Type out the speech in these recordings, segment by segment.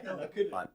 I couldn't. Right.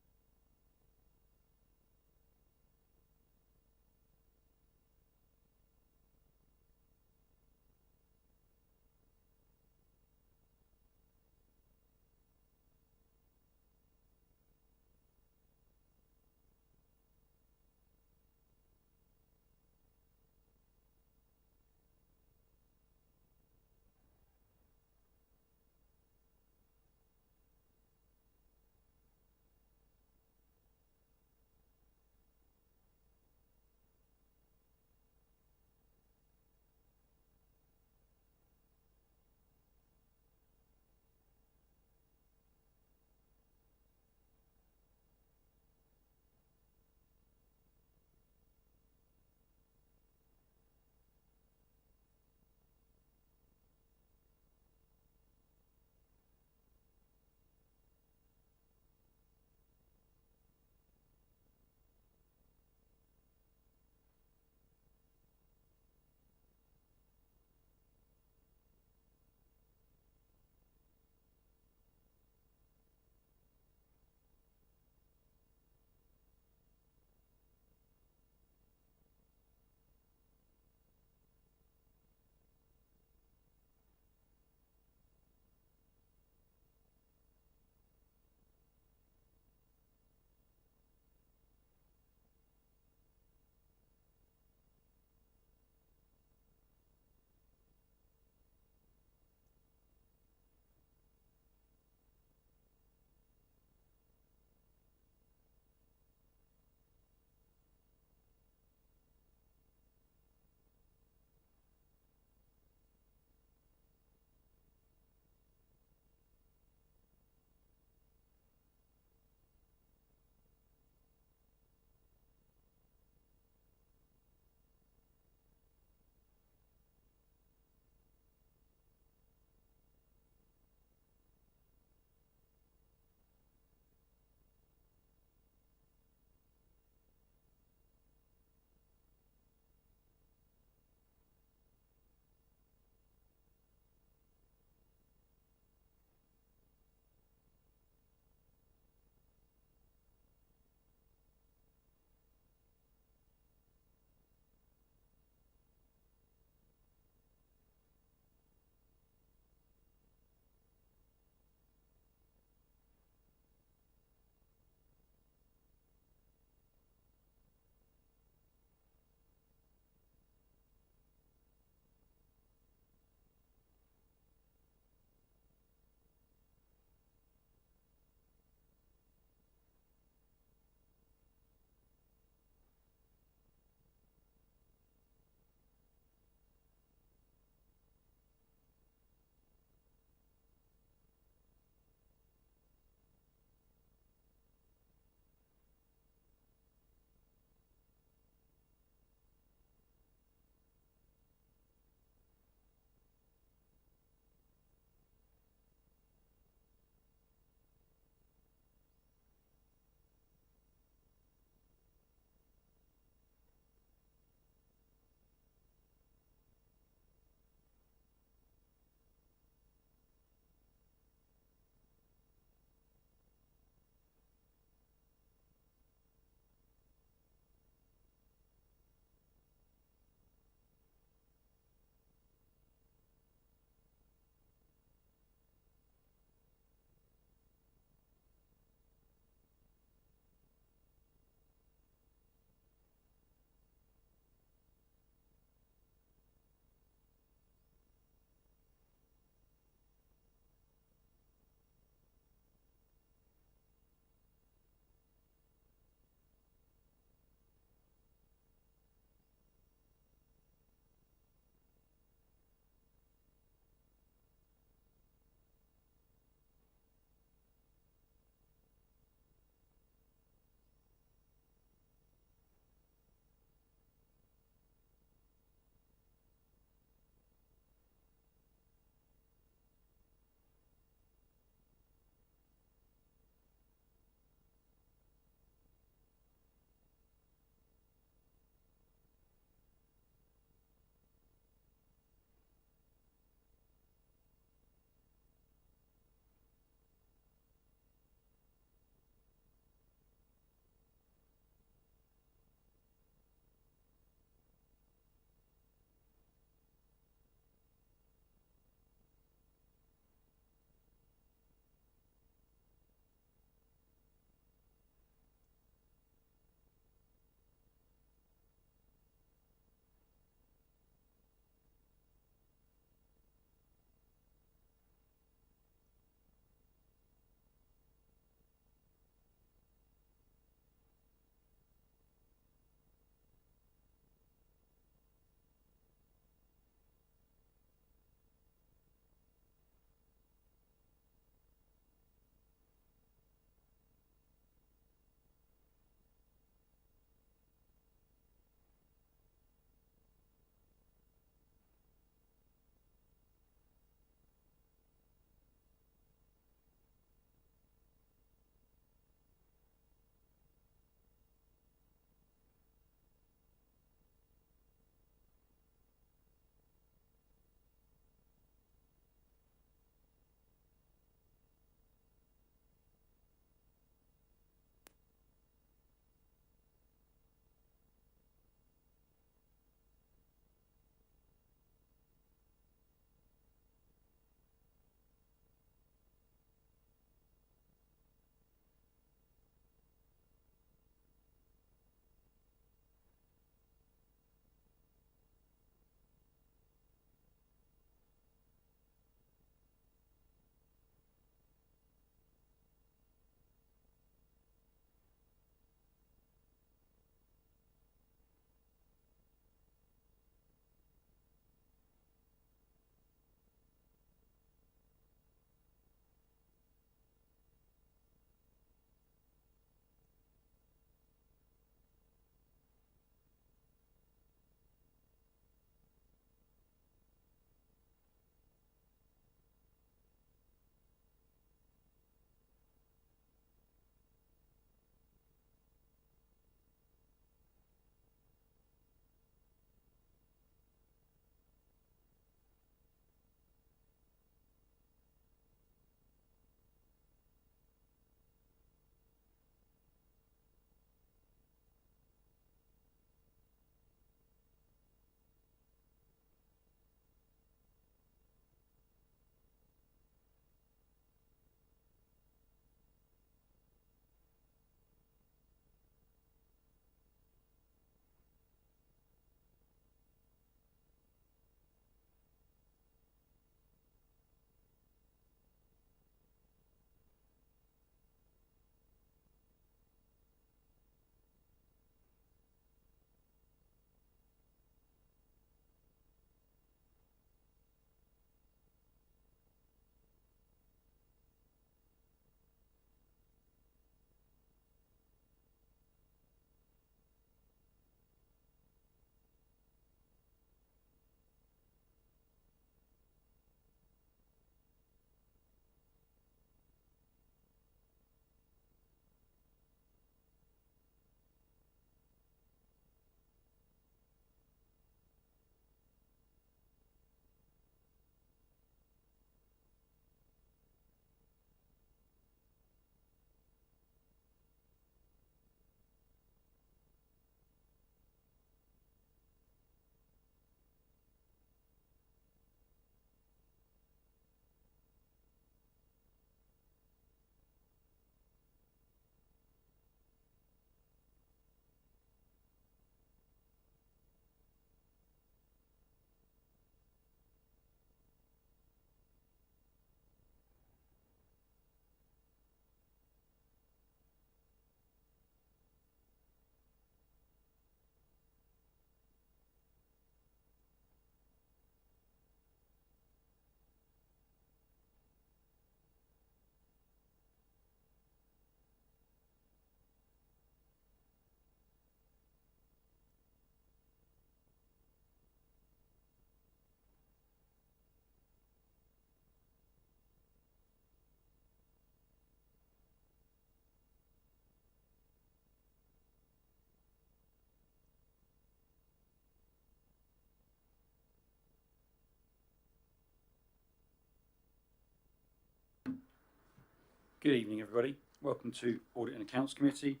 Good evening, everybody. Welcome to Audit and Accounts Committee.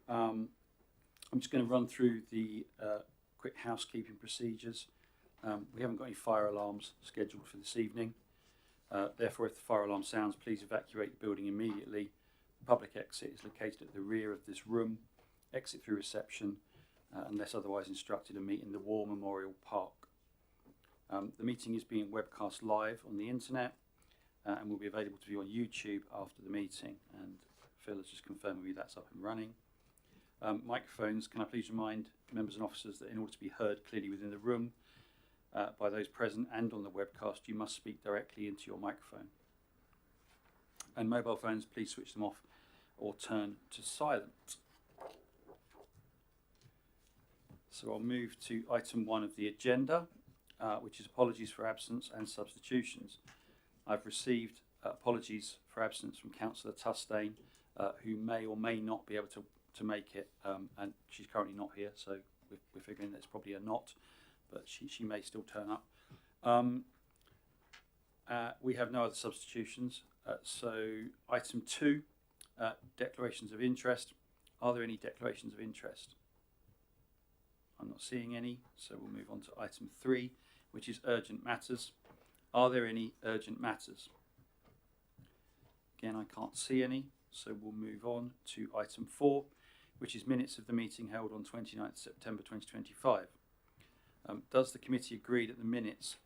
I'm just going to run through the quick housekeeping procedures. We haven't got any fire alarms scheduled for this evening. Therefore, if the fire alarm sounds, please evacuate the building immediately. The public exit is located at the rear of this room. Exit through reception, unless otherwise instructed, and meet in the War Memorial Park. The meeting is being webcast live on the internet. And will be available to view on YouTube after the meeting, and Phil has just confirmed with me that's up and running. Microphones, can I please remind members and officers that in order to be heard clearly within the room by those present and on the webcast, you must speak directly into your microphone. And mobile phones, please switch them off or turn to silent. So I'll move to item 1 of the agenda, which is apologies for absence and substitutions. I've received apologies for absence from Councillor Tustain, who may or may not be able to make it, and she's currently not here, so we're figuring that it's probably a not, but she may still turn up. We have no other substitutions, so item 2, declarations of interest. Are there any declarations of interest? I'm not seeing any, so we'll move on to item 3, which is urgent matters. Are there any urgent matters? Again, I can't see any, so we'll move on to item 4, which is minutes of the meeting held on 29th September 2025. Does the committee agree that the minutes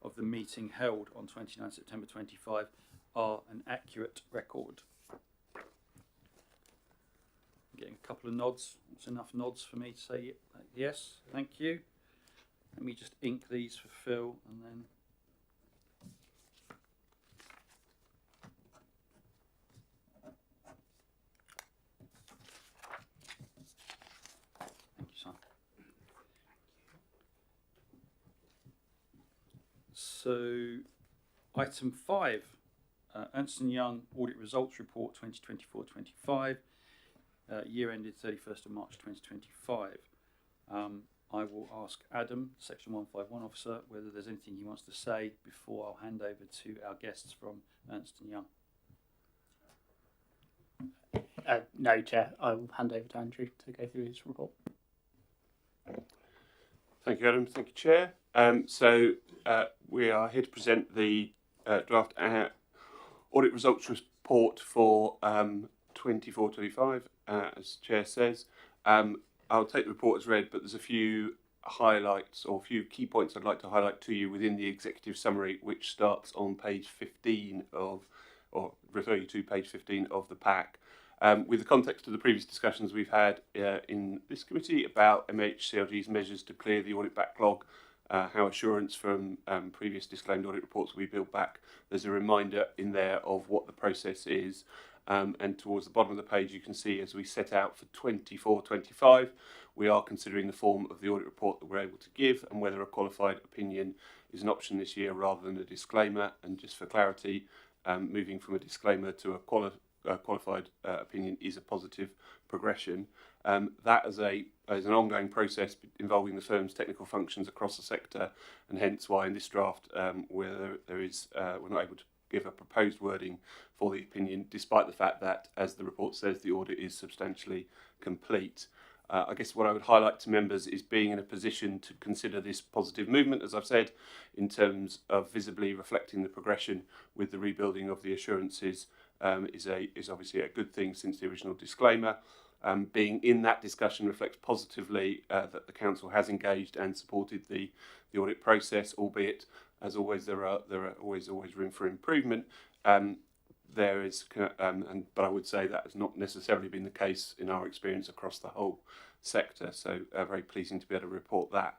of the meeting held on 29th September 2025 are an accurate record? I'm getting a couple of nods. That's enough nods for me to say yes, thank you. Let me just ink these for Phil and then... So, item 5, Ernst & Young Audit Results Report 2024-25, year ended 31st of March 2025. I will ask Adam, Section 151 officer, whether there's anything he wants to say before I'll hand over to our guests from Ernst & Young. No, Chair. I will hand over to Andrew to go through his report. Thank you, Adam. Thank you, Chair. We are here to present the draft audit results report for 24-25, as Chair says. I'll take the report as read, but there's a few highlights or a few key points I'd like to highlight to you within the executive summary, which starts on page 15 of, or refer you to page 15 of the pack. With the context of the previous discussions we've had in this committee about MHCLG's measures to clear the audit backlog, how assurance from previous disclaimed audit reports will be built back, there's a reminder in there of what the process is. And towards the bottom of the page, you can see as we set out for 24-25, we are considering the form of the audit report that we're able to give and whether a qualified opinion is an option this year rather than a disclaimer. And just for clarity, moving from a disclaimer to a qualified opinion is a positive progression. That is an ongoing process involving the firm's technical functions across the sector, and hence why in this draft where there is we're not able to give a proposed wording for the opinion, despite the fact that, as the report says, the audit is substantially complete. I guess what I would highlight to members is being in a position to consider this positive movement, as I've said, in terms of visibly reflecting the progression with the rebuilding of the assurances is obviously a good thing since the original disclaimer. Being in that discussion reflects positively that the council has engaged and supported the audit process, albeit as always there are always room for improvement. But I would say that has not necessarily been the case in our experience across the whole sector. So very pleasing to be able to report that.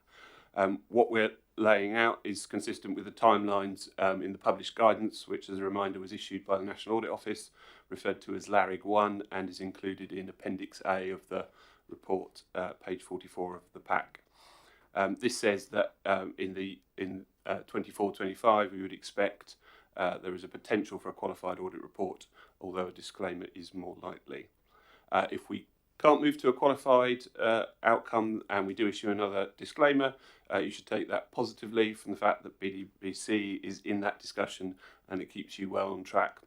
What we're laying out is consistent with the timelines in the published guidance, which, as a reminder, was issued by the National Audit Office, referred to as LARIG 1, and is included in Appendix A of the report, page 44 of the pack. This says that in 24-25 we would expect there is a potential for a qualified audit report, although a disclaimer is more likely. If we can't move to a qualified outcome and we do issue another disclaimer, you should take that positively from the fact that BDBC is in that discussion and it keeps you well on track.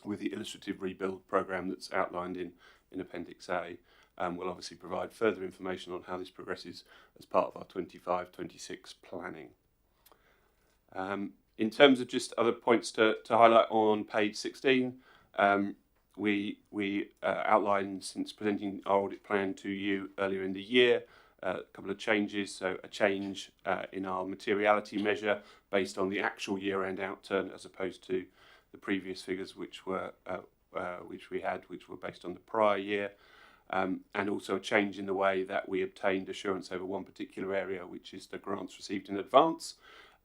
with the illustrative rebuild programme that's outlined in Appendix A. We'll obviously provide further information on how this progresses as part of our 25-26 planning. In terms of just other points to highlight on page 16, we outlined, since presenting our audit plan to you earlier in the year, a couple of changes. So a change in our materiality measure based on the actual year-end outturn, as opposed to the previous figures which were which were based on the prior year, and also a change in the way that we obtained assurance over one particular area, which is the grants received in advance.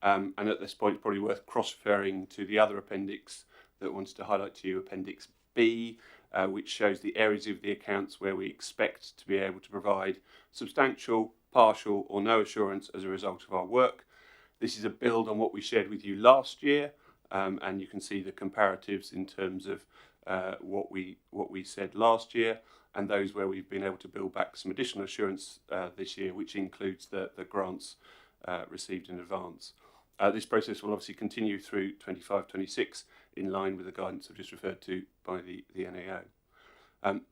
And at this point, it's probably worth cross-referring to the other appendix that I wanted to highlight to you, Appendix B, which shows the areas of the accounts where we expect to be able to provide substantial, partial or no assurance as a result of our work. This is a build on what we shared with you last year, and you can see the comparatives in terms of what we said last year, and those where we've been able to build back some additional assurance this year, which includes the grants received in advance. This process will obviously continue through 25-26 in line with the guidance I've just referred to by the NAO.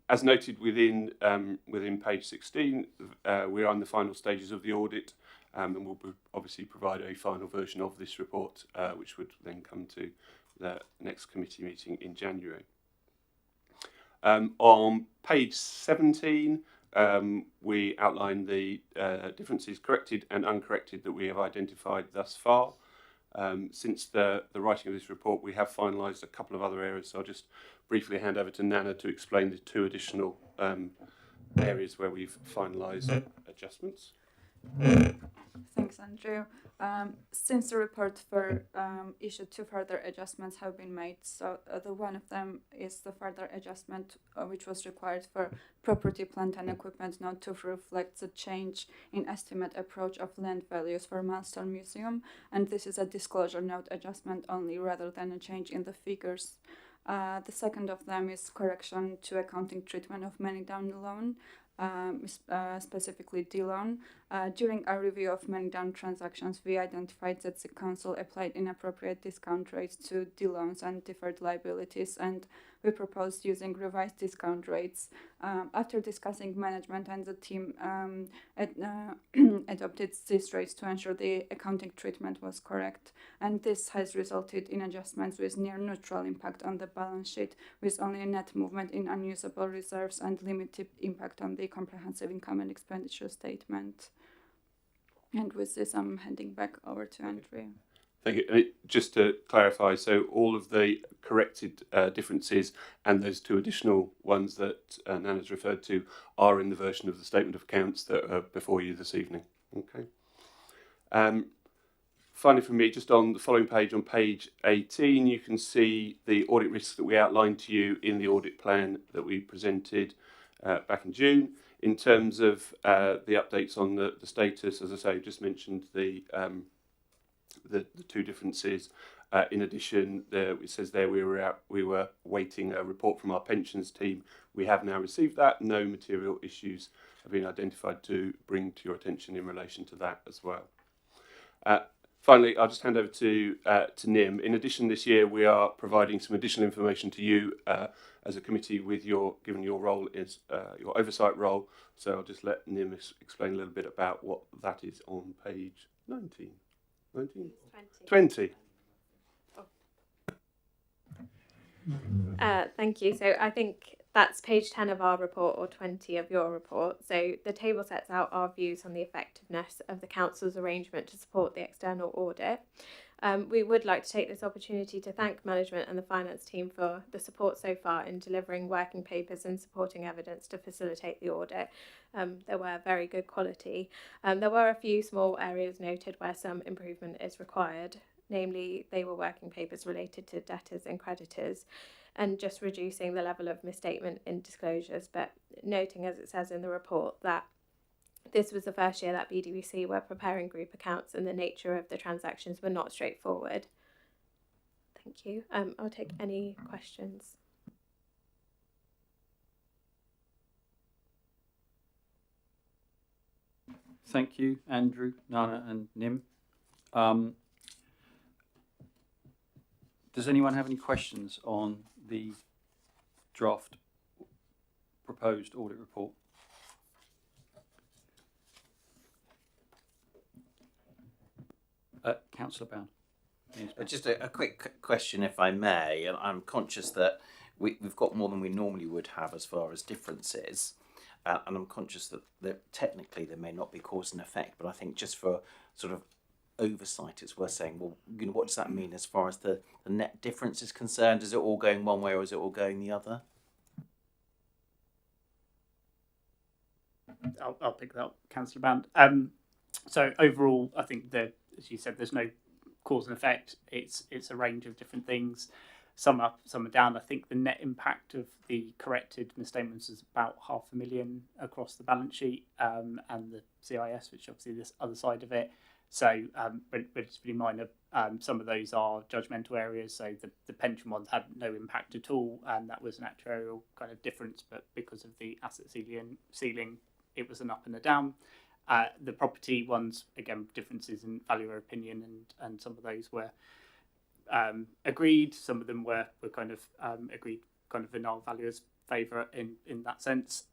As noted within page 16, we are in the final stages of the audit, and we'll obviously provide a final version of this report, which would then come to the next committee meeting in January. On page 17, we outline the differences corrected and uncorrected that we have identified thus far. Since the writing of this report, we have finalised a couple of other areas, so I'll just briefly hand over to Nana to explain the two additional areas where we've finalised adjustments. Thanks, Andrew. Since the report for issued, two further adjustments have been made. So the one of them is the further adjustment which was required for property, plant and equipment note to reflect the change in estimate approach of land values for Milestone Museum, and this is a disclosure note adjustment only rather than a change in the figures. The second of them is correction to accounting treatment of money down loan, specifically D-loan. During our review of money down transactions, we identified that the council applied inappropriate discount rates to D-loans and deferred liabilities, and we proposed using revised discount rates. After discussing management and the team adopted these rates to ensure the accounting treatment was correct, and this has resulted in adjustments with near neutral impact on the balance sheet, with only a net movement in unusable reserves and limited impact on the comprehensive income and expenditure statement. And with this, I'm handing back over to Andrew. Thank you. Just to clarify, so all of the corrected differences and those two additional ones that Nana's referred to are in the version of the statement of accounts that are before you this evening. Okay. Finally, from me, just on the following page, on page 18, you can see the audit risks that we outlined to you in the audit plan that we presented back in June. In terms of the updates on the status, as I say, just mentioned the two differences. In addition, it says there we were waiting a report from our pensions team. We have now received that. No material issues have been identified to bring to your attention in relation to that as well. Finally, I'll just hand over to Nim. In addition, this year we are providing some additional information to you as a committee with given your role is your oversight role. So I'll just let Nim explain a little bit about what that is on page 19. 20. Thank you. So I think that's page 10 of our report, or 20 of your report. So the table sets out our views on the effectiveness of the council's arrangement to support the external audit. We would like to take this opportunity to thank management and the finance team for the support so far in delivering working papers and supporting evidence to facilitate the audit. They were very good quality. There were a few small areas noted where some improvement is required, namely they were working papers related to debtors and creditors, and just reducing the level of misstatement in disclosures, but noting, as it says in the report, that this was the first year that BDVC were preparing group accounts and the nature of the transactions were not straightforward. Thank you. I'll take any questions. Thank you, Andrew, Nana and Nim. Does anyone have any questions on the draft proposed audit report? Councillor Bound. Just a quick question, if I may. And I'm conscious that we've got more than we normally would have as far as differences. And I'm conscious that technically there may not be cause and effect, but I think just for sort of oversight, it's worth saying, well, you know, what does that mean as far as the net difference is concerned? Is it all going one way or is it all going the other? I'll pick that up, Councillor Band. So overall, I think as you said, there's no cause and effect. It's a range of different things. Some up, some are down. I think the net impact of the corrected misstatements is about £500,000 across the balance sheet and the CIS, which obviously this other side of it. So, but it's pretty minor. Some of those are judgmental areas. So the pension ones had no impact at all, and that was an actuarial kind of difference. But because of the asset ceiling, it was an up and a down. The property ones, again, differences in value or opinion, and some of those were agreed. Some of them were kind of agreed kind of in our valuer's favour in that sense,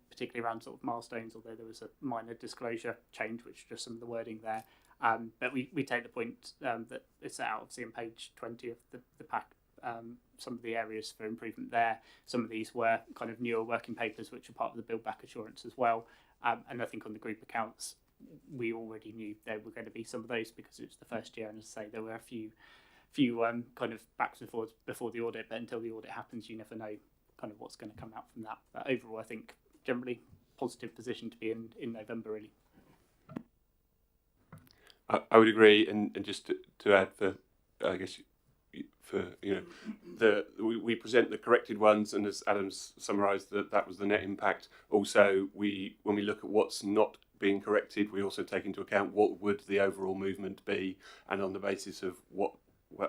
particularly around sort of milestones, although there was a minor disclosure change, which is just some of the wording there. But we take the point that it's set out obviously on page 20 of the pack, some of the areas for improvement there. Some of these were kind of newer working papers, which are part of the build back assurance as well. And I think on the group accounts, we already knew there were going to be some of those because it was the first year, and as I say, there were a few kind of backs and forwards before the audit, but until the audit happens, you never know kind of what's going to come out from that. But overall, I think generally positive position to be in November, really. I would agree, and just to add, I guess we present the corrected ones, and as Adam's summarised, that was the net impact. Also, when we look at what's not being corrected, we also take into account what would the overall movement be, and on the basis of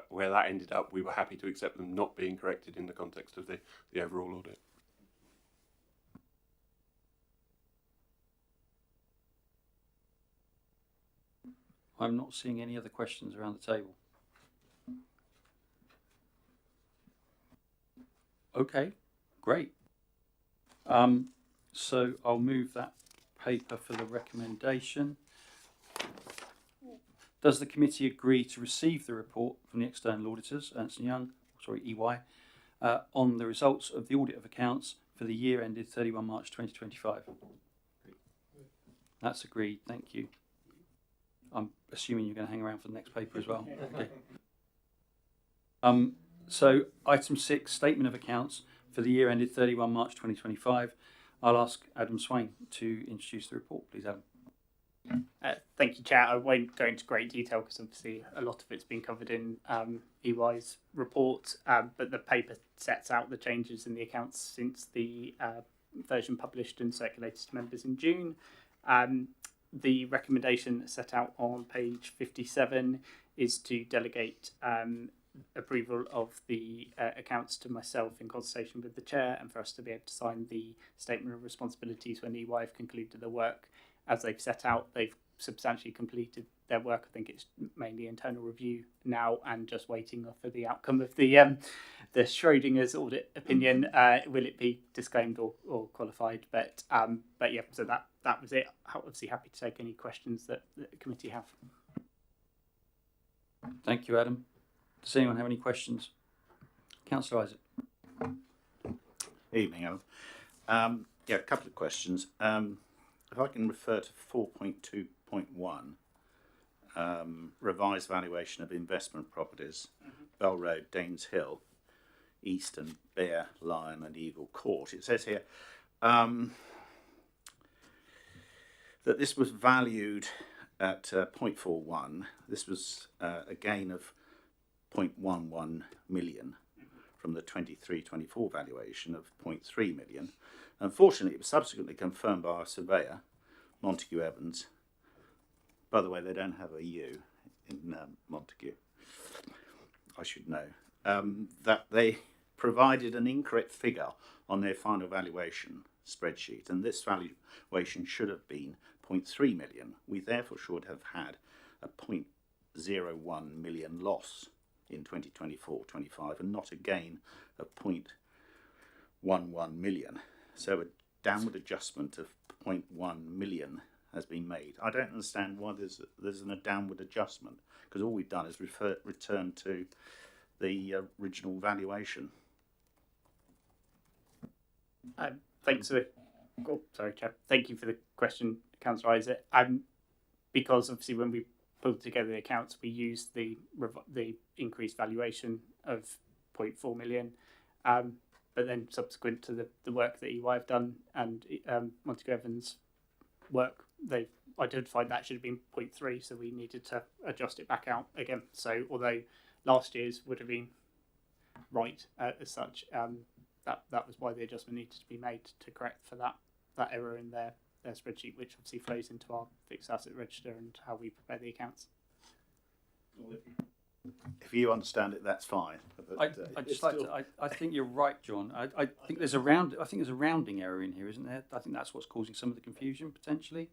where that ended up, we were happy to accept them not being corrected in the context of the overall audit. I'm not seeing any other questions around the table. Okay, great. So I'll move that paper for the recommendation. Does the committee agree to receive the report from the external auditors, Ernst & Young, EY, on the results of the audit of accounts for the year ended 31 March 2025? That's agreed, thank you. I'm assuming you're going to hang around for the next paper as well. Okay. So item 6, statement of accounts for the year ended 31 March 2025. I'll ask Adam Swain to introduce the report, please, Adam. Thank you, Chair. I won't go into great detail because obviously a lot of it's been covered in EY's report, but the paper sets out the changes in the accounts since the version published and circulated to members in June. The recommendation set out on page 57 is to delegate approval of the accounts to myself in consultation with the Chair, and for us to be able to sign the statement of responsibilities when EY have concluded their work. As they've set out, they've substantially completed their work. I think it's mainly internal review now and just waiting for the outcome of the Schrodinger's audit opinion. Will it be disclaimed or qualified? But yeah, so that was it. Obviously happy to take any questions that the committee have. Thank you, Adam. Does anyone have any questions? Councillor Isaac. Evening, Adam. Yeah, a couple of questions. If I can refer to 4.2.1, revised valuation of investment properties, Bell Road, Danes Hill, Eastern, Bear, Lion and Eagle Court. It says here that this was valued at 0.41. This was a gain of 0.11 million from the 23-24 valuation of 0.3 million. Unfortunately, it was subsequently confirmed by our surveyor, Montague Evans. By the way, they don't have a U in Montague, I should know, that they provided an incorrect figure on their final valuation spreadsheet, and this valuation should have been 0.3 million. We therefore should have had a 0.01 million loss in 2024-25 and not a gain of 0.11 million. So a downward adjustment of 0.1 million has been made. I don't understand why there's a downward adjustment, because all we've done is return to the original valuation. Thanks for Chair. Thank you for the question, Councillor Isaac. Because obviously when we pulled together the accounts, we used the increased valuation of 0.4 million. But then subsequent to the work that EY have done and Montague Evans' work, they've identified that should have been 0.3, so we needed to adjust it back out again. So although last year's would have been right as such, that was why the adjustment needed to be made to correct for that error in their spreadsheet, which obviously flows into our fixed asset register and how we prepare the accounts. If you understand it, that's fine. But, I think you're right, John. I think there's a rounding error in here, isn't there? I think that's what's causing some of the confusion potentially,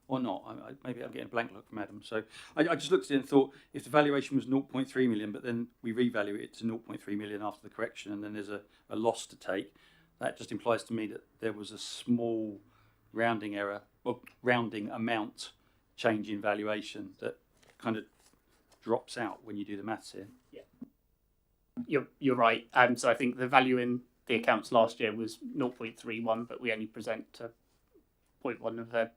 or not. Maybe I'm getting a blank look from Adam. So I just looked at it and thought, if the valuation was 0.3 million, but then we revalue it to 0.3 million after the correction, and then there's a loss to take, that just implies to me that there was a small rounding error or rounding amount change in valuation that kind of drops out when you do the maths here. Yeah, you're right. So I think the value in the accounts last year was 0.31, but we only present to 0.1 of a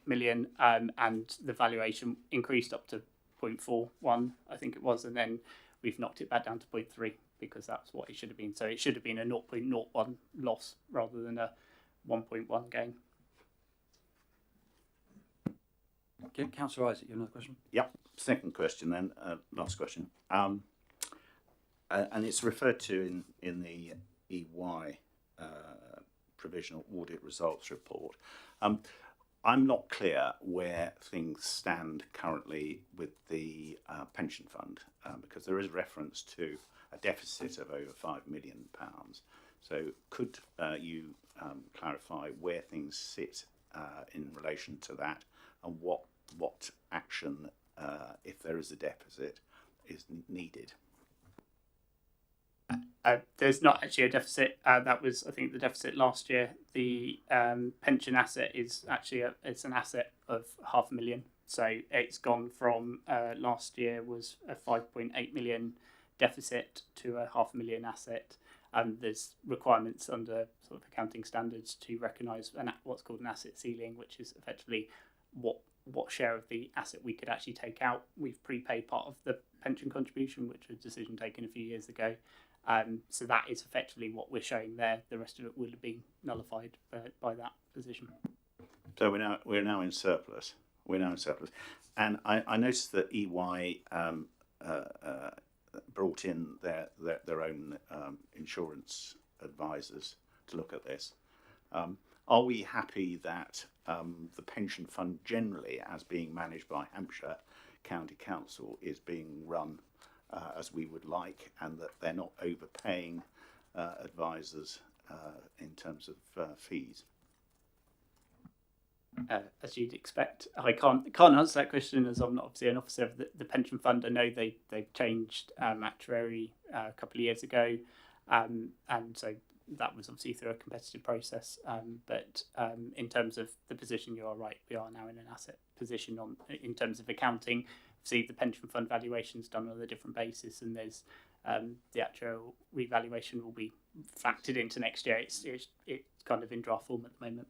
million, and the valuation increased up to 0.41, I think it was, and then we've knocked it back down to 0.3 because that's what it should have been. So it should have been a 0.01 loss rather than a 1.1 gain. Okay, Councillor Isaac, you have another question? Yep. Second question then, last question. And it's referred to in the EY provisional audit results report. I'm not clear where things stand currently with the pension fund, because there is reference to a deficit of over £5 million. So could you clarify where things sit in relation to that, and what action, if there is a deficit, is needed? There's not actually a deficit. That was, I think, the deficit last year. The pension asset is actually it's an asset of £500,000. So it's gone from last year was a 5.8 million deficit to a £500,000 asset. There's requirements under sort of accounting standards to recognise what's called an asset ceiling, which is effectively what share of the asset we could actually take out. We've prepaid part of the pension contribution, which was a decision taken a few years ago. So that is effectively what we're showing there. The rest of it would have been nullified by that position. So we're now in surplus. And I noticed that EY brought in their own insurance advisors to look at this. Are we happy that the pension fund generally, as being managed by Hampshire County Council, is being run as we would like, and that they're not overpaying advisors in terms of fees? As you'd expect, I can't answer that question, as I'm not obviously an officer of the pension fund. I know they've changed actuary a couple of years ago, and so that was obviously through a competitive process. But in terms of the position, you are right. We are now in an asset position in terms of accounting. See, the pension fund valuation is done on a different basis, and there's the actual revaluation will be factored into next year. It's kind of in draft form at the moment.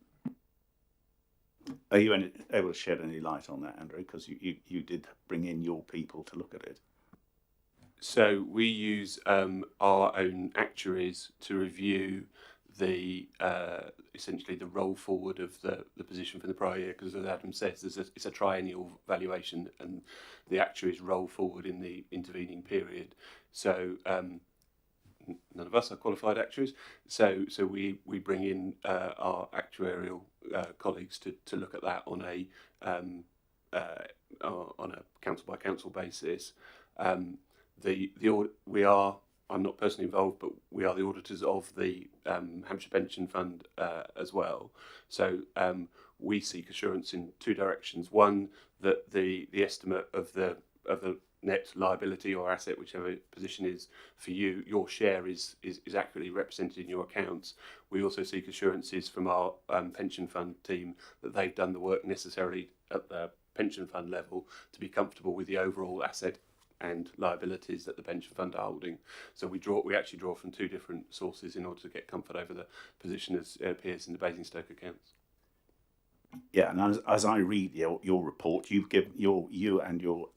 Are you able to shed any light on that, Andrew? Because you did bring in your people to look at it. So we use our own actuaries to review the essentially the roll forward of the position from the prior year, because as Adam says, it's a triennial valuation and the actuaries roll forward in the intervening period. So none of us are qualified actuaries, so we bring in our actuarial colleagues to look at that on a council by council basis. I'm not personally involved, but we are the auditors of the Hampshire Pension Fund as well. So we seek assurance in two directions. One, that the estimate of the net liability or asset, whichever position is for you, your share is accurately represented in your accounts. We also seek assurances from our pension fund team that they've done the work necessarily at the pension fund level to be comfortable with the overall asset and liabilities that the pension fund are holding. So we actually draw from two different sources in order to get comfort over the position as it appears in the Basingstoke accounts. Yeah, and as I read your report, you and your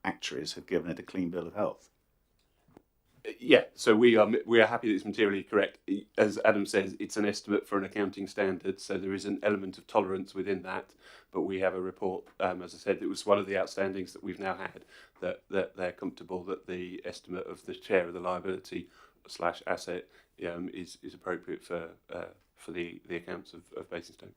actuaries have given it a clean bill of health. Yeah, so we are happy that it's materially correct. As Adam says, it's an estimate for an accounting standard, so there is an element of tolerance within that. But we have a report, as I said, it was one of the outstandings that we've now had, that they're comfortable that the estimate of the share of the liability / asset is appropriate for the accounts of Basingstoke.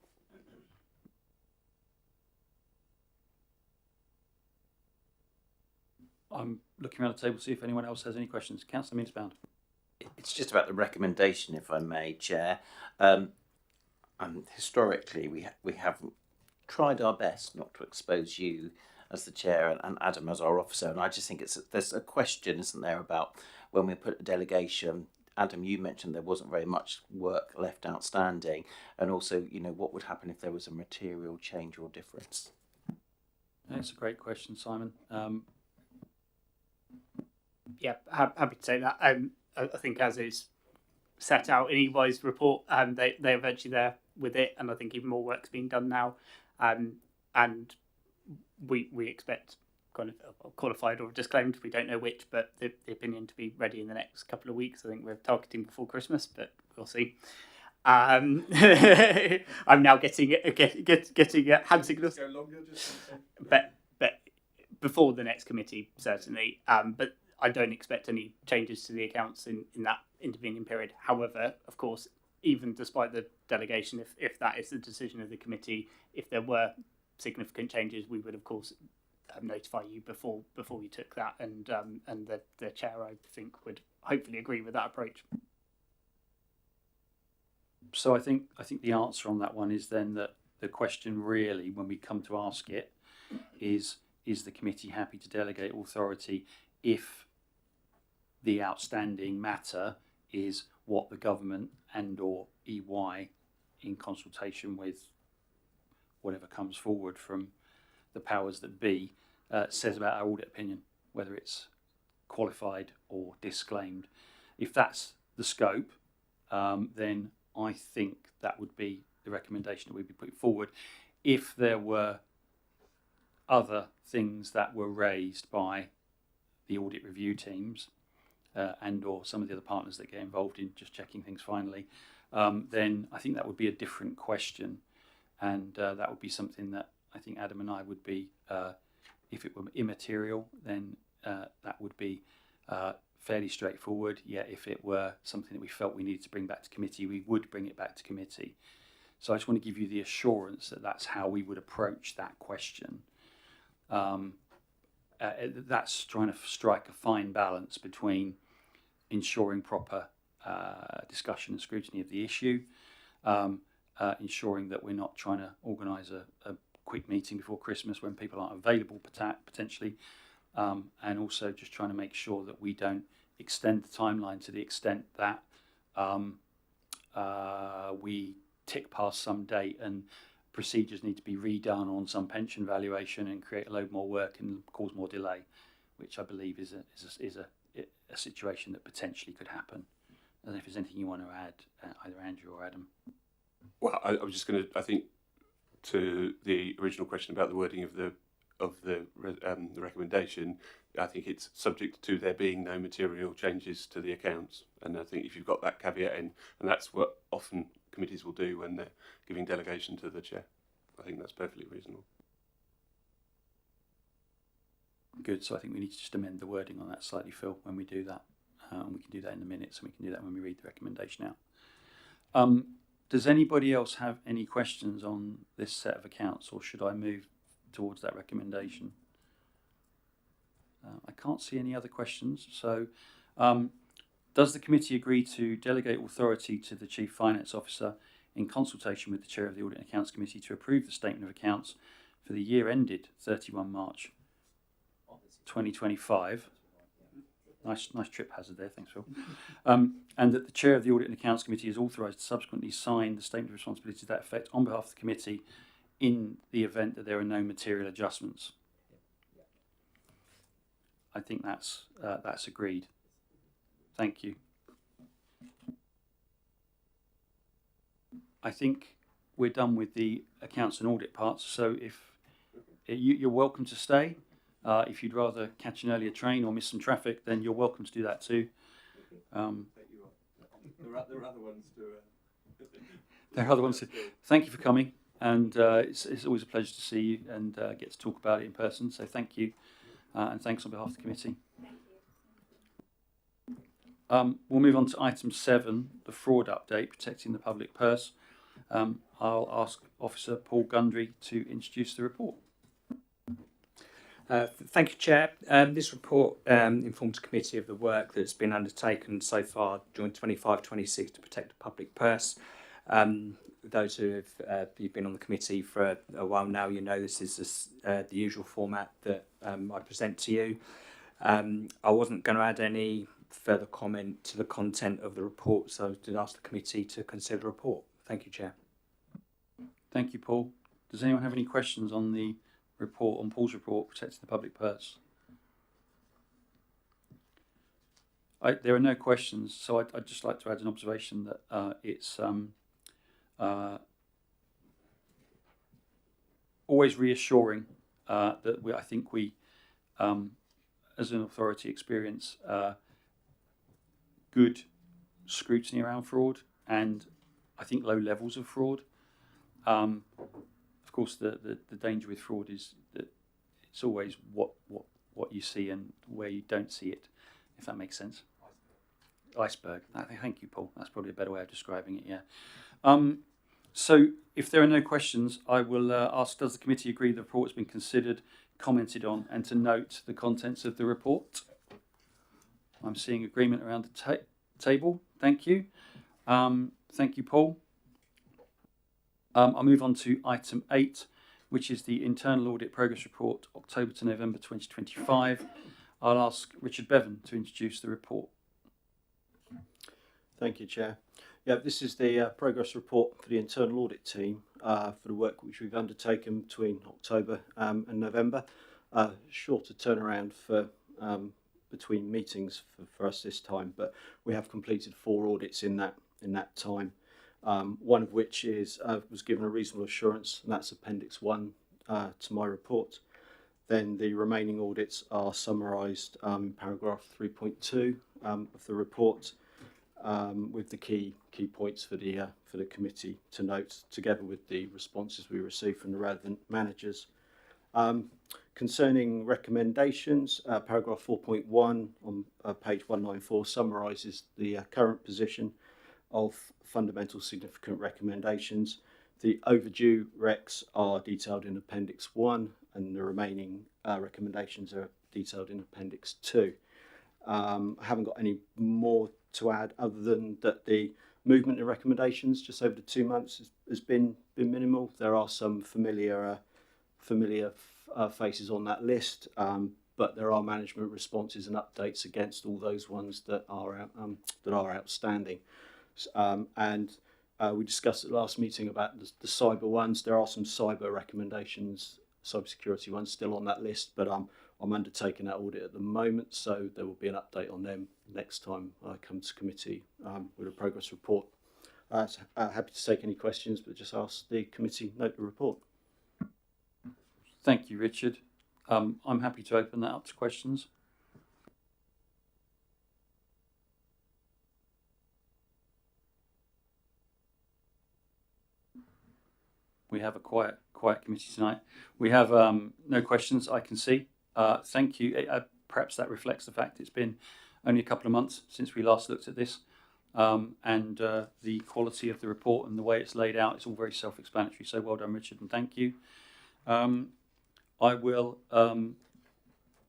I'm looking around the table to see if anyone else has any questions. Councillor Minsbound. It's just about the recommendation, if I may, Chair. Historically, we have tried our best not to expose you as the Chair and Adam as our officer, and I just think there's a question, isn't there, about when we put a delegation. Adam, you mentioned there wasn't very much work left outstanding, and also, what would happen if there was a material change or difference? That's a great question, Simon. Yeah, happy to say that. I think as is set out in EY's report, they're eventually there with it, and I think even more work's being done now, and we expect kind of qualified or disclaimed, we don't know which, but the opinion to be ready in the next couple of weeks. I think we're targeting before Christmas, but we'll see. I'm now getting hand signals. Go longer, just but before the next committee, certainly. But I don't expect any changes to the accounts in that intervening period. However, of course, even despite the delegation, if that is the decision of the committee, if there were significant changes, we would, of course, notify you before we took that, and the chair, I think, would hopefully agree with that approach. So I think the answer on that one is then that the question really, when we come to ask it, is the committee happy to delegate authority if the outstanding matter is what the government and or EY, in consultation with whatever comes forward from the powers that be, says about our audit opinion, whether it's qualified or disclaimed. If that's the scope, then I think that would be the recommendation that we'd be putting forward. If there were other things that were raised by the audit review teams and or some of the other partners that get involved in just checking things finally, then I think that would be a different question, and that would be something that I think Adam and I would be, if it were immaterial, then that would be fairly straightforward. Yet if it were something that we felt we needed to bring back to committee, we would bring it back to committee. So I just want to give you the assurance that that's how we would approach that question. That's trying to strike a fine balance between ensuring proper discussion and scrutiny of the issue, ensuring that we're not trying to organise a quick meeting before Christmas when people aren't available potentially, and also just trying to make sure that we don't extend the timeline to the extent that we tick past some date and procedures need to be redone on some pension valuation and create a load more work and cause more delay, which I believe is a situation that potentially could happen. I don't know if there's anything you want to add, either Andrew or Adam. Well, I was just going to, I think, to the original question about the wording of the recommendation, I think it's subject to there being no material changes to the accounts, and I think if you've got that caveat in, and that's what often committees will do when they're giving delegation to the chair, I think that's perfectly reasonable. Good. So I think we need to just amend the wording on that slightly, Phil, when we do that, and we can do that in the minutes, and we can do that when we read the recommendation out. Does anybody else have any questions on this set of accounts, or should I move towards that recommendation? I can't see any other questions. So does the committee agree to delegate authority to the Chief Finance Officer in consultation with the Chair of the Audit and Accounts Committee to approve the statement of accounts for the year ended 31 March 2025. Nice trip hazard there, thanks Phil. And that the chair of the Audit and Accounts Committee is authorised to subsequently sign the statement of responsibility to that effect on behalf of the committee in the event that there are no material adjustments. I think that's agreed. Thank you. I think we're done with the accounts and audit parts, so if you're welcome to stay. If you'd rather catch an earlier train or miss some traffic, then you're welcome to do that too. There are other ones to. There are other ones. Thank you for coming, and it's always a pleasure to see you and get to talk about it in person. So thank you, and thanks on behalf of the committee. We'll move on to item 7, the fraud update, protecting the public purse. I'll ask Officer Paul Gundry to introduce the report. Thank you, Chair. This report informs the committee of the work that's been undertaken so far during 25-26 to protect the public purse. Those who have you've been on the committee for a while now, you know this is the usual format that I present to you. I wasn't going to add any further comment to the content of the report, so I did ask the committee to consider the report. Thank you, Chair. Thank you, Paul. Does anyone have any questions on the report, on Paul's report, protecting the public purse? There are no questions, so I'd just like to add an observation that it's always reassuring that I think we, as an authority, experience good scrutiny around fraud, and I think low levels of fraud. Of course, the danger with fraud is that it's always what you see and where you don't see it, if that makes sense. Iceberg. Thank you, Paul. That's probably a better way of describing it, yeah. So if there are no questions, I will ask, does the committee agree the report has been considered, commented on, and to note the contents of the report? I'm seeing agreement around the table. Thank you. Thank you, Paul. I'll move on to item 8, which is the Internal Audit Progress Report, October to November 2025. I'll ask Richard Bevan to introduce the report. Thank you, Chair. Yeah, this is the progress report for the internal audit team for the work which we've undertaken between October and November. Shorter turnaround for between meetings for us this time, but we have completed 4 audits in that time. One of which is was given a reasonable assurance, and that's Appendix 1 to my report. Then the remaining audits are summarised in paragraph 3.2 of the report, with the key points for the committee to note, together with the responses we received from the relevant managers. Concerning recommendations, paragraph 4.1 on page 194 summarises the current position of fundamental significant recommendations. The overdue recs are detailed in Appendix 1, and the remaining recommendations are detailed in Appendix 2. I haven't got any more to add other than that the movement in recommendations just over the 2 months has been minimal. There are some familiar faces on that list, but there are management responses and updates against all those ones that are outstanding. We discussed at the last meeting about the cyber ones. There are some cyber recommendations, cybersecurity ones still on that list, but I'm undertaking that audit at the moment, so there will be an update on them next time I come to committee with a progress report. Happy to take any questions, but just ask the committee note the report. Thank you, Richard. I'm happy to open that up to questions. We have a quiet committee tonight. We have no questions I can see. Thank you. Perhaps that reflects the fact it's been only a couple of months since we last looked at this, and the quality of the report and the way it's laid out, it's all very self-explanatory. So well done, Richard, and thank you. I will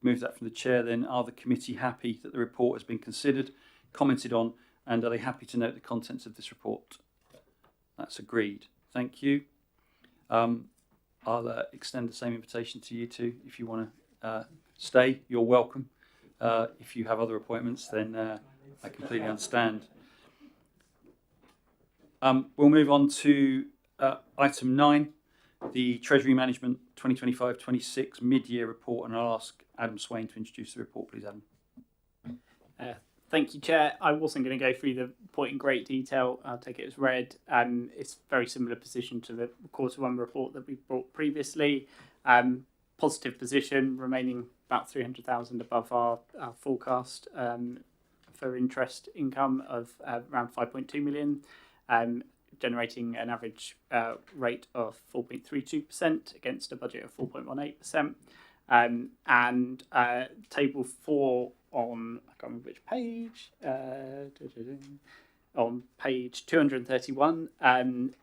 move that from the chair then. Are the committee happy that the report has been considered, commented on, and are they happy to note the contents of this report? That's agreed. Thank you. I'll extend the same invitation to you two if you want to stay, you're welcome. If you have other appointments, then I completely understand. We'll move on to item 9, the Treasury Management 2025-26 mid-year report, and I'll ask Adam Swain to introduce the report, please, Adam. Thank you, Chair. I wasn't going to go through the report in great detail. I'll take it as read. It's a very similar position to the Q1 report that we brought previously. Positive position, remaining about 300,000 above our forecast for interest income of around 5.2 million, generating an average rate of 4.32% against a budget of 4.18%. And table 4 on, I can't remember which page, on page 231,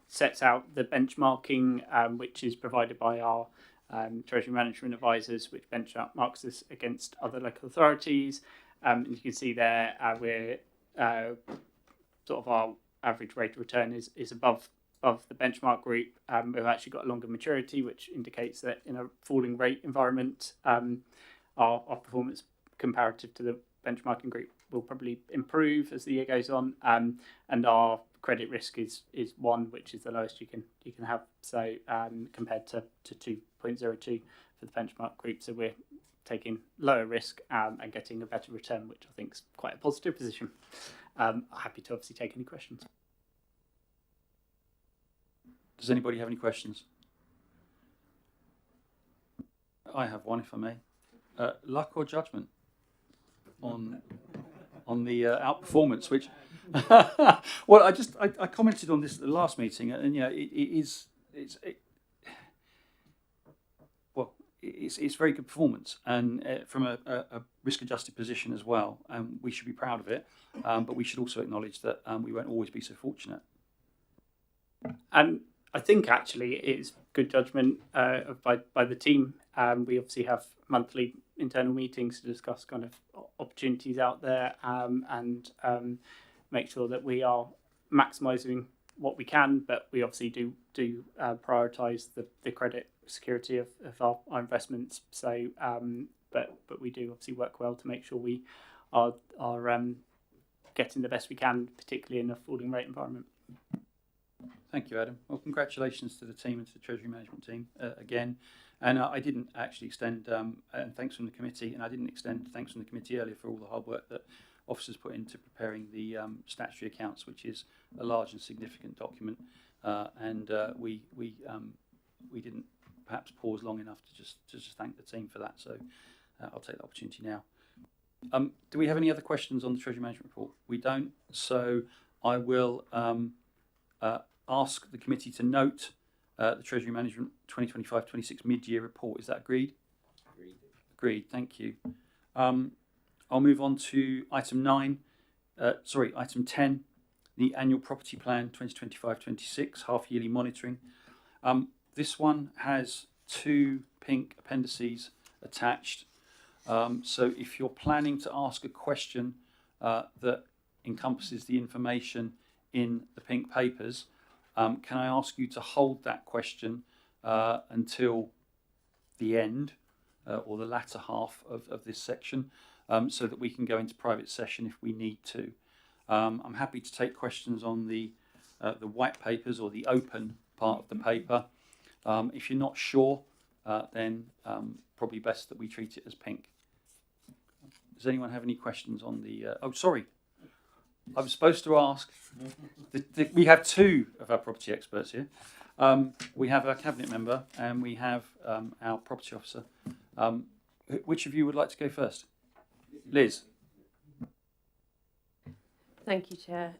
sets out the benchmarking which is provided by our Treasury Management Advisors, which benchmarks us against other local authorities. And you can see there we're sort of our average rate of return is above the benchmark group. We've actually got a longer maturity, which indicates that in a falling rate environment, our performance comparative to the benchmarking group will probably improve as the year goes on. And our credit risk is 1, which is the lowest you can have. So compared to 2.02 for the benchmark group, so we're taking lower risk and getting a better return, which I think is quite a positive position. Happy to obviously take any questions. Does anybody have any questions? I have one, if I may. Luck or judgment on the outperformance, which well, I commented on this at the last meeting, and it's very good performance, and from a risk-adjusted position as well, and we should be proud of it. But we should also acknowledge that we won't always be so fortunate. And I think actually it's good judgment by the team. We obviously have monthly internal meetings to discuss kind of opportunities out there and make sure that we are maximising what we can, but we obviously do prioritise the credit security of our investments. So, but we do obviously work well to make sure we are getting the best we can, particularly in a falling rate environment. Thank you, Adam. Well, congratulations to the team and to the Treasury Management team again. And I didn't actually extend thanks from the committee, and I didn't extend thanks from the committee earlier for all the hard work that officers put into preparing the statutory accounts, which is a large and significant document. And we didn't perhaps pause long enough to just thank the team for that. So I'll take the opportunity now. Do we have any other questions on the Treasury Management report? We don't. So I will ask the committee to note the Treasury Management 2025-26 mid-year report. Is that agreed? Agreed. Thank you. I'll move on to item 10, the Annual Property Plan 2025-26 half-yearly monitoring. This one has 2 pink appendices attached. So if you're planning to ask a question that encompasses the information in the pink papers, can I ask you to hold that question until the end or the latter half of this section, so that we can go into private session if we need to. I'm happy to take questions on the white papers or the open part of the paper. If you're not sure, then probably best that we treat it as pink. Does anyone have any questions on the... oh, sorry. I was supposed to ask... we have 2 of our property experts here. We have our cabinet member and we have our property officer. Which of you would like to go first? Liz. Thank you, Chair.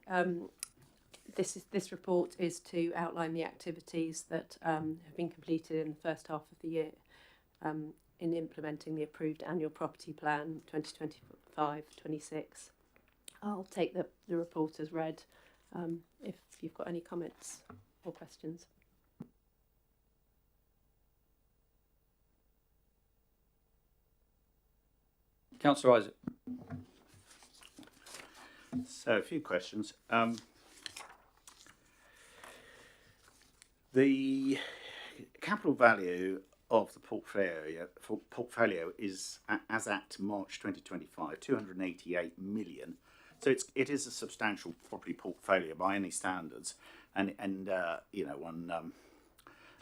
This report is to outline the activities that have been completed in the first half of the year in implementing the approved annual property plan 2025-26. I'll take the report as read if you've got any comments or questions. Councillor Isaac. So a few questions. The capital value of the portfolio is, as at March 2025, 288 million. So it is a substantial property portfolio by any standards, and one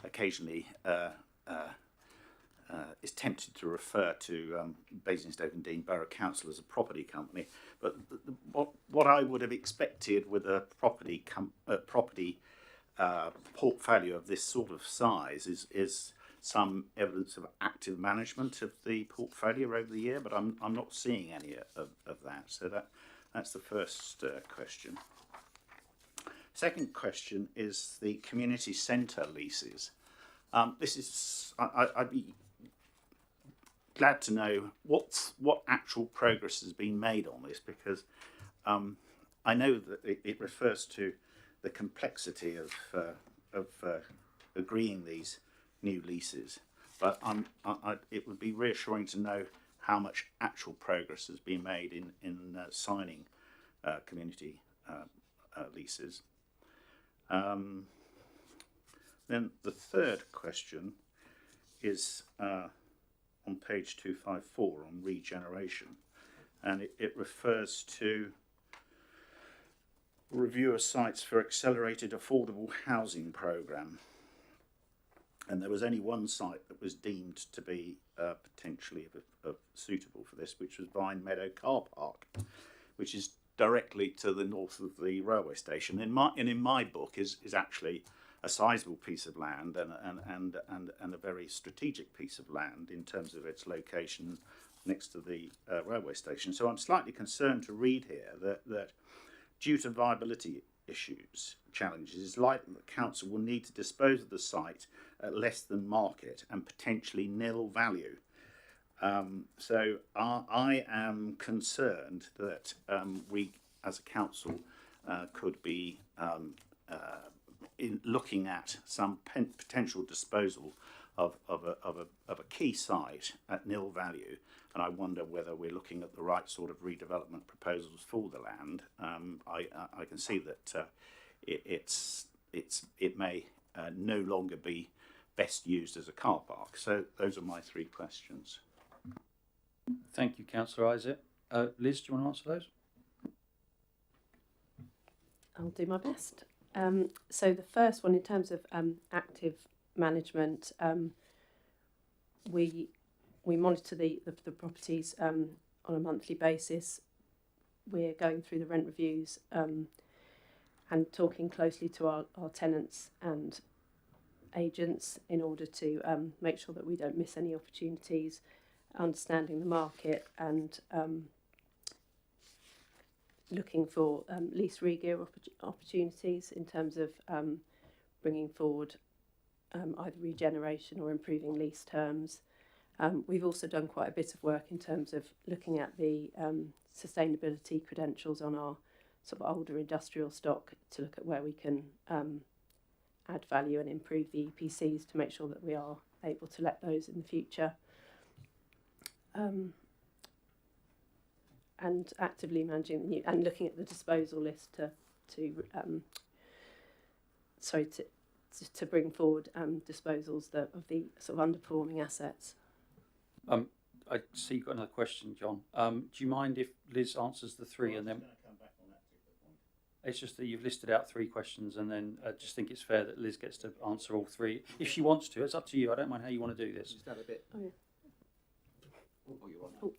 occasionally is tempted to refer to Basingstoke and Dean Borough Council as a property company, but what I would have expected with a property portfolio of this sort of size is some evidence of active management of the portfolio over the year, but I'm not seeing any of that. So that's the first question. Second question is the community centre leases. I'd be glad to know what actual progress has been made on this, because I know that it refers to the complexity of agreeing these new leases, but it would be reassuring to know how much actual progress has been made in signing community leases. Then the third question is on page 254 on regeneration, and it refers to review of sites for accelerated affordable housing programme, and there was only one site that was deemed to be potentially suitable for this, which was Vine Meadow Car Park, which is directly to the north of the railway station. In my book is actually a sizable piece of land and a very strategic piece of land in terms of its location next to the railway station. So I'm slightly concerned to read here that due to viability challenges, it's likely that the council will need to dispose of the site at less than market and potentially nil value. So I am concerned that we, as a council, could be in looking at some potential disposal of a key site at nil value, and I wonder whether we're looking at the right sort of redevelopment proposals for the land. I can see that it may no longer be best used as a car park. So those are my three questions. Thank you, Councillor Isaac. Liz, do you want to answer those? I'll do my best. So the first one, in terms of active management, we monitor the properties on a monthly basis. We're going through the rent reviews and talking closely to our tenants and agents in order to make sure that we don't miss any opportunities, understanding the market, and looking for lease re-gear opportunities in terms of bringing forward either regeneration or improving lease terms. We've also done quite a bit of work in terms of looking at the sustainability credentials on our sort of older industrial stock to look at where we can add value and improve the EPCs to make sure that we are able to let those in the future. And actively managing the new and looking at the disposal list to bring forward disposals of the sort of underperforming assets. I see you've got another question, John. Do you mind if Liz answers the three and then? Come back on that particular point. It's just that you've listed out three questions, and then I just think it's fair that Liz gets to answer all three if she wants to. It's up to you. I don't mind how you want to do this. Just add a bit. Oh, yeah. Oh, you want Oh.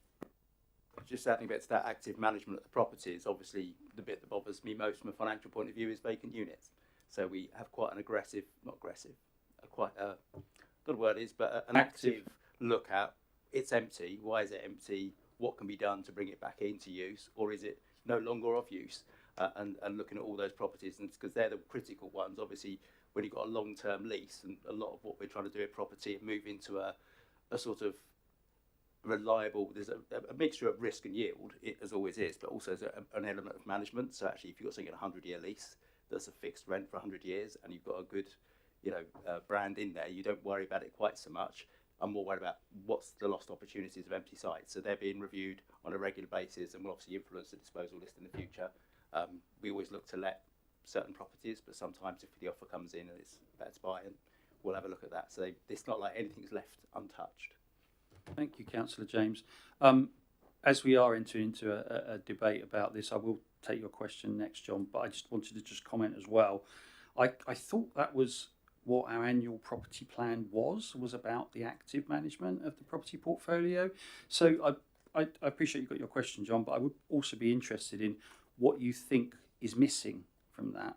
Just adding a bit to that active management of the properties. Obviously, the bit that bothers me most from a financial point of view is vacant units. So we have quite an aggressive, good word is, but an active look at it's empty. Why is it empty? What can be done to bring it back into use, or is it no longer of use? And looking at all those properties, and because they're the critical ones. Obviously, when you've got a long-term lease, and a lot of what we're trying to do at property and move into a sort of reliable, there's a mixture of risk and yield, it as always is, but also there's an element of management. So actually, if you've got something in a 100-year lease that's a fixed rent for 100 years, and you've got a good, brand in there, you don't worry about it quite so much. I'm more worried about what's the lost opportunities of empty sites. So they're being reviewed on a regular basis, and will obviously influence the disposal list in the future. We always look to let certain properties, but sometimes if the offer comes in and it's better to buy, and we'll have a look at that. So it's not like anything's left untouched. Thank you, Councillor James. As we are into a debate about this, I will take your question next, John, but I just wanted to just comment as well. I thought that was what our annual property plan was about the active management of the property portfolio. So I appreciate you got your question, John, but I would also be interested in what you think is missing from that.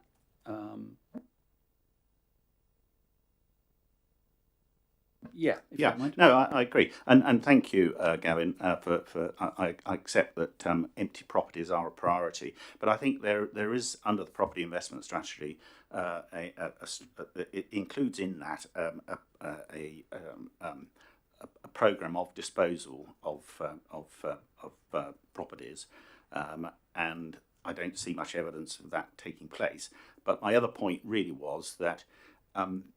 Yeah, if you Yeah, don't mind. no, I agree, and thank you, Gavin, for I accept that empty properties are a priority, but I think there is, under the property investment strategy, it includes in that a program of disposal of properties, and I don't see much evidence of that taking place. But my other point really was that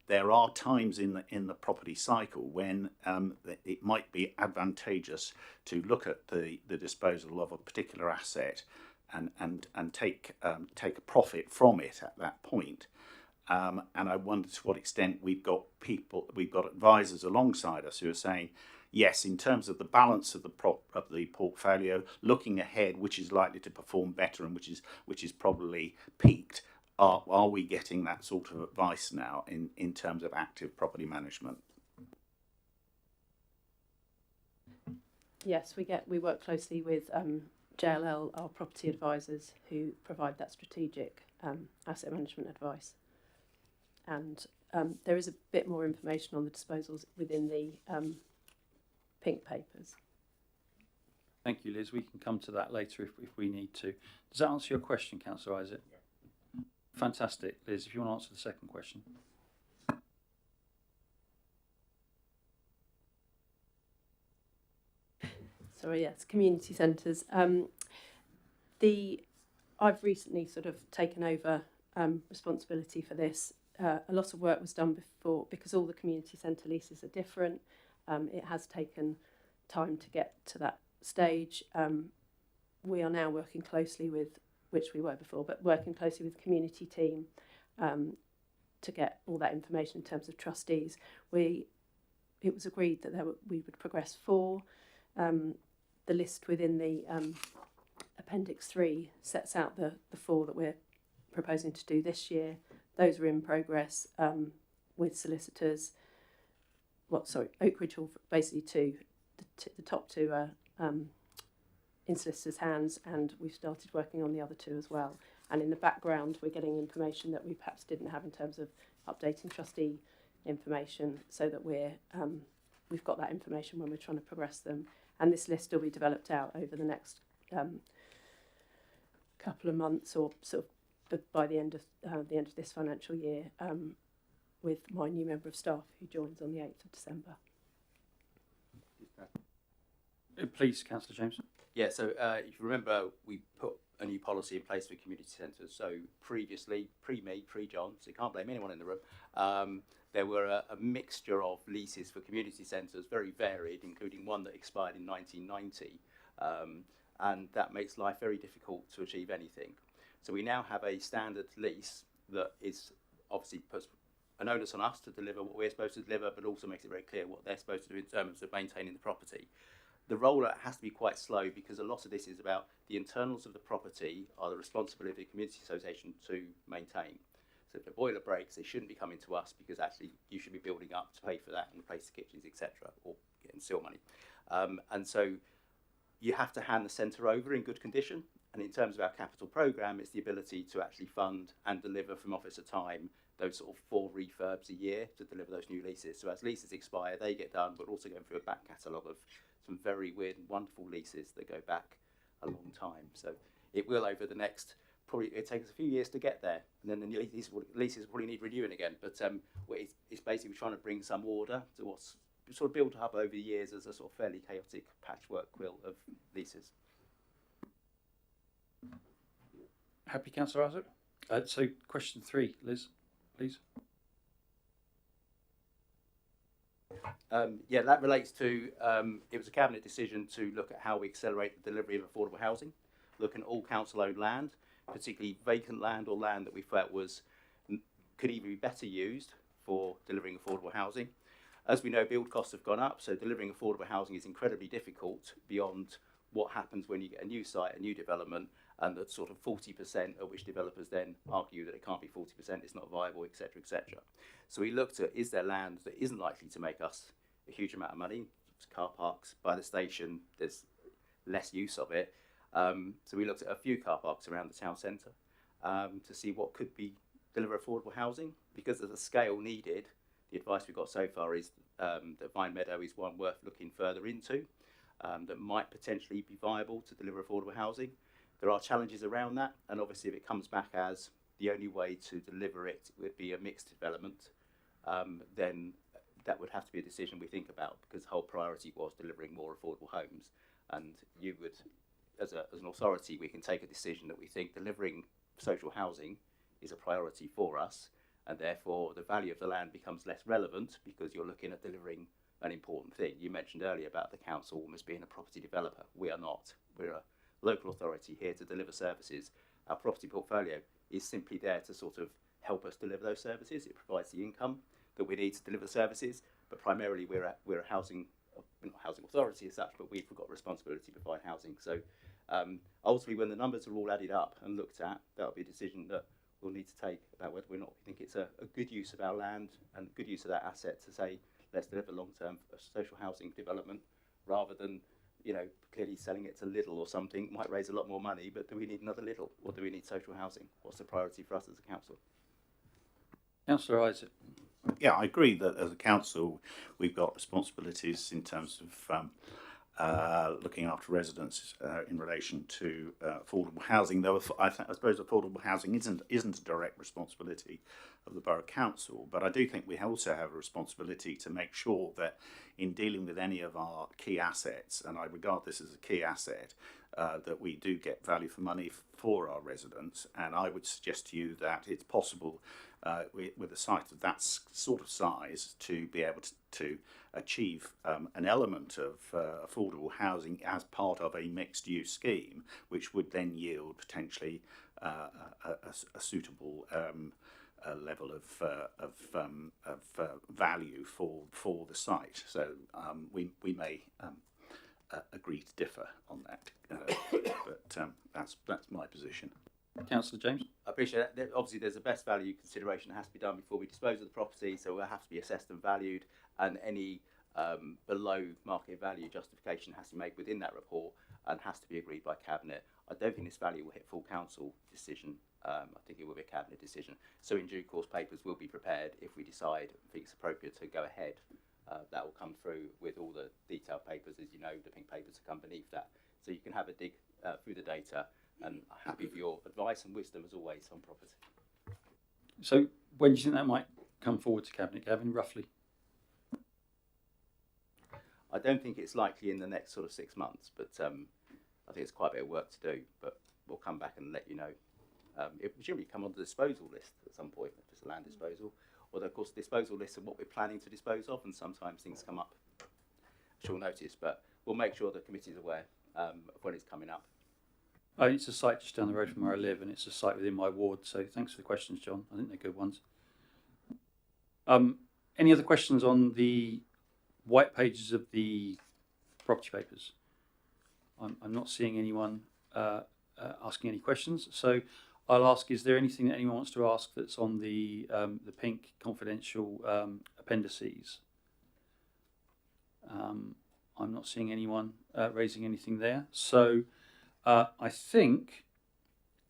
there are times in the property cycle when it might be advantageous to look at the disposal of a particular asset and take a profit from it at that point. And I wonder to what extent we've got advisors alongside us who are saying, yes, in terms of the balance of the portfolio, looking ahead, which is likely to perform better and which is probably peaked. Are we getting that sort of advice now in terms of active property management? Yes, we work closely with JLL, our property advisors, who provide that strategic asset management advice. And there is a bit more information on the disposals within the pink papers. Thank you, Liz. We can come to that later if we need to. Does that answer your question, Councillor Isaac? Yeah. Fantastic. Liz, if you want to answer the second question. Sorry, yes, community centres. I've recently sort of taken over responsibility for this. A lot of work was done before because all the community centre leases are different. It has taken time to get to that stage. We are now working closely with, which we were before, but working closely with the community team to get all that information in terms of trustees. It was agreed that we would progress 4. The list within the Appendix 3 sets out the 4 that we're proposing to do this year. Those are in progress with solicitors. Oak Ridge Hall, basically 2. The top 2 are in solicitors' hands, and we've started working on the other 2 as well. And in the background, we're getting information that we perhaps didn't have in terms of updating trustee information, so that we've got that information when we're trying to progress them. And this list will be developed out over the next couple of months, or sort of by the end of this financial year, with my new member of staff who joins on the 8th of December. Please, Councillor James. Yeah, so if you remember, we put a new policy in place for community centres. So previously, pre-me, pre-John, so you can't blame anyone in the room, there were a mixture of leases for community centres, very varied, including one that expired in 1990. And that makes life very difficult to achieve anything. So we now have a standard lease that is obviously puts an onus on us to deliver what we're supposed to deliver, but also makes it very clear what they're supposed to do in terms of maintaining the property. The rollout has to be quite slow because a lot of this is about the internals of the property are the responsibility of the community association to maintain. So if the boiler breaks, they shouldn't be coming to us because actually you should be building up to pay for that and replace the kitchens, etc., or getting seal money. And so you have to hand the centre over in good condition. And in terms of our capital programme, it's the ability to actually fund and deliver from office at time those sort of 4 refurbs a year to deliver those new leases. So as leases expire, they get done, but also going through a back catalogue of some very weird and wonderful leases that go back a long time. So it will, over the next, probably it takes a few years to get there, and then the leases will probably need renewing again. But it's basically trying to bring some order to what's sort of built up over the years as a sort of fairly chaotic patchwork quilt of leases. Happy, Councillor Isaac? So question 3, Liz, please. Yeah, that relates to, it was a cabinet decision to look at how we accelerate the delivery of affordable housing, looking at all council-owned land, particularly vacant land or land that we felt could either be better used for delivering affordable housing. As we know, build costs have gone up, so delivering affordable housing is incredibly difficult beyond what happens when you get a new site, a new development, and the sort of 40% of which developers then argue that it can't be 40%, it's not viable, etc., etc. So we looked at, is there land that isn't likely to make us a huge amount of money? Car parks by the station, there's less use of it. So we looked at a few car parks around the town centre to see what could be deliver affordable housing. Because of the scale needed, the advice we've got so far is that Vine Meadow is one worth looking further into, that might potentially be viable to deliver affordable housing. There are challenges around that, and obviously if it comes back as the only way to deliver it would be a mixed development, then that would have to be a decision we think about, because the whole priority was delivering more affordable homes. And you would, as an authority, we can take a decision that we think delivering social housing is a priority for us, and therefore the value of the land becomes less relevant because you're looking at delivering an important thing. You mentioned earlier about the council almost being a property developer. We are not. We're a local authority here to deliver services. Our property portfolio is simply there to sort of help us deliver those services. It provides the income that we need to deliver services, but primarily we're a housing, not housing authority as such, but we've got responsibility to provide housing. So ultimately, when the numbers are all added up and looked at, that'll be a decision that we'll need to take about whether or not we think it's a good use of our land and good use of that asset to say, let's deliver long-term social housing development, rather than, you know, clearly selling it to Lidl or something might raise a lot more money, but do we need another Lidl, or do we need social housing? What's the priority for us as a council? Councillor Isaac. Yeah, I agree that as a council, we've got responsibilities in terms of looking after residents in relation to affordable housing. Though I suppose affordable housing isn't a direct responsibility of the borough council, but I do think we also have a responsibility to make sure that in dealing with any of our key assets, and I regard this as a key asset, that we do get value for money for our residents. And I would suggest to you that it's possible with a site of that sort of size to be able to achieve an element of affordable housing as part of a mixed-use scheme, which would then yield potentially a suitable level of value for the site. So we may agree to differ on that, but that's my position. Councillor James. I appreciate that. Obviously, there's a best value consideration that has to be done before we dispose of the property, so it will have to be assessed and valued, and any below market value justification has to be made within that report and has to be agreed by Cabinet. I don't think this value will hit full council decision. I think it will be a Cabinet decision. So in due course, papers will be prepared if we decide think it's appropriate to go ahead. That will come through with all the detailed papers, as you know, the pink papers that come beneath that. So you can have a dig through the data, and I'm happy for your advice and wisdom as always on property. So when do you think that might come forward to Cabinet, Gavin, roughly? I don't think it's likely in the next sort of 6 months, but I think it's quite a bit of work to do, but we'll come back and let you know. It will generally come on the disposal list at some point, if it's a land disposal, although of course the disposal list of what we're planning to dispose of, and sometimes things come up short notice, but we'll make sure the committee is aware of when it's coming up. Oh, it's a site just down the road from where I live, and it's a site within my ward, so thanks for the questions, John. I think they're good ones. Any other questions on the white pages of the property papers? I'm not seeing anyone asking any questions, so I'll ask, is there anything that anyone wants to ask that's on the pink confidential appendices? I'm not seeing anyone raising anything there, so I think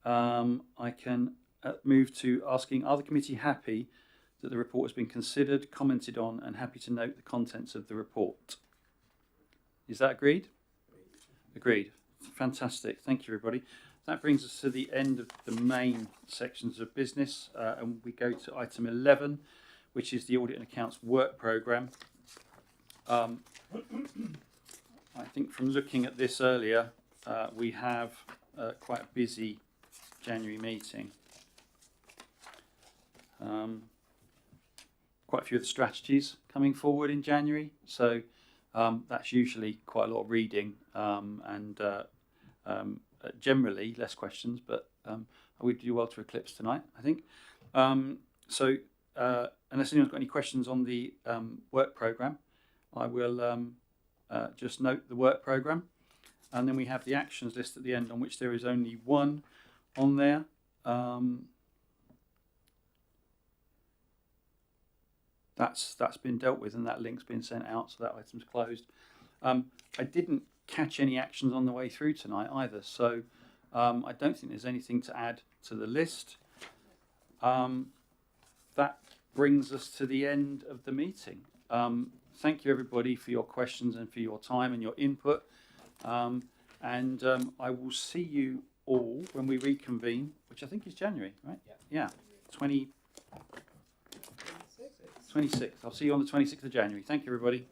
I can move to asking, are the committee happy that the report has been considered, commented on, and happy to note the contents of the report? Is that agreed? Agreed. Fantastic. Thank you, everybody. That brings us to the end of the main sections of business, and we go to item 11, which is the Audit and Accounts Work Programme. I think from looking at this earlier, we have quite a busy January meeting. Quite a few of the strategies coming forward in January, so that's usually quite a lot of reading and generally less questions, but I would do well to eclipse tonight, I think. So unless anyone's got any questions on the work programme, I will just note the work programme. And then we have the actions list at the end, on which there is only one on there. That's been dealt with, and that link's been sent out, so that item's closed. I didn't catch any actions on the way through tonight either, so I don't think there's anything to add to the list. That brings us to the end of the meeting. Thank you everybody for your questions and for your time and your input. And I will see you all when we reconvene, which I think is January, right? Yeah. 26th. I'll see you on the 26th of January. Thank you, everybody.